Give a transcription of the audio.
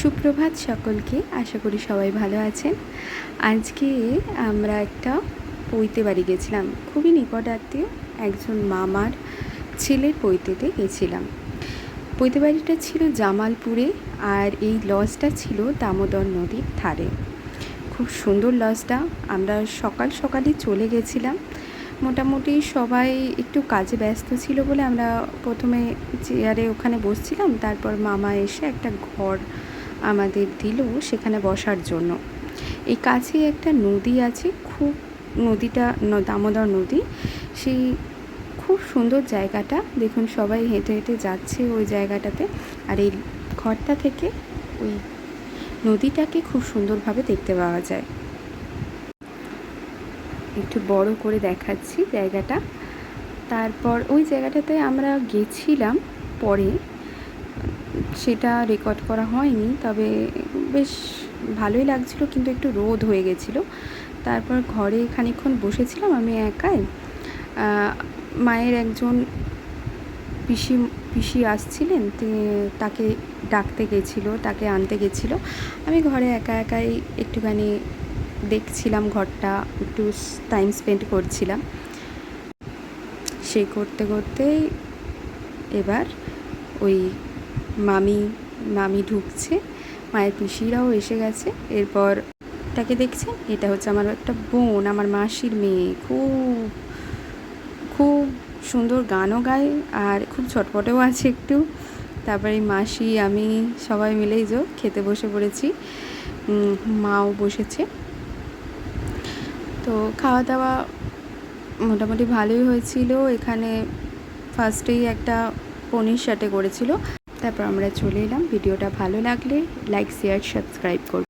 সুপ্রভাত সকলকে, আশা করি সবাই ভালো আছেন। আজকে আমরা একটা পৈতে বাড়ি গেছিলাম, খুবই নিকট আত্মীয় একজন মামার ছেলের পৈতেতে গেছিলাম। পৈতে বাড়িটা ছিল জামালপুরে, আর এই লজটা ছিল দামোদর নদীর ধারে। খুব সুন্দর লজটা। আমরা সকাল সকালই চলে গেছিলাম। মোটামুটি সবাই একটু কাজে ব্যস্ত ছিল বলে আমরা প্রথমে চেয়ারে ওখানে বসছিলাম, তারপর মামা এসে একটা ঘর আমাদের দিল সেখানে বসার জন্য। এই কাছেই একটা নদী আছে, খুব নদীটা দামোদর নদী। সেই খুব সুন্দর জায়গাটা, দেখুন সবাই হেঁটে হেঁটে যাচ্ছে ওই জায়গাটাতে। আর এই ঘরটা থেকে ওই নদীটাকে খুব সুন্দরভাবে দেখতে পাওয়া যায়। একটু বড় করে দেখাচ্ছি জায়গাটা। তারপর ওই জায়গাটাতে আমরা গেছিলাম, পরে সেটা রেকর্ড করা হয়নি, তবে বেশ ভালোই লাগছিল, কিন্তু একটু রোদ হয়ে গেছিলো। তারপর ঘরে খানিকক্ষণ বসেছিলাম আমি একাই। মায়ের একজন পিসি আসছিলেন, তাকে ডাকতে গেছিলো, তাকে আনতে গেছিলো। আমি ঘরে একা একাই একটুখানি দেখছিলাম ঘরটা, একটু টাইম স্পেন্ড করছিলাম। সেই করতে করতেই এবার ওই মামি ঢুকছে, মায়ের পিসিরাও এসে গেছে। এরপর তাকে দেখছেন, এটা হচ্ছে আমার একটা বোন, আমার মাসির মেয়ে। খুব খুব সুন্দর গানও গায়, আর খুব ছটপটেও আছে একটু। তারপরে মাসি, আমি সবাই মিলেই খেতে বসে পড়েছি, মাও বসেছে। তো খাওয়া দাওয়া মোটামুটি ভালোই হয়েছিল। এখানে ফার্স্টেই একটা পনির সাটে করেছিল। তারপর আমরা চলে এলাম। ভিডিওটা ভালো লাগলে লাইক, শেয়ার, সাবস্ক্রাইব করুন।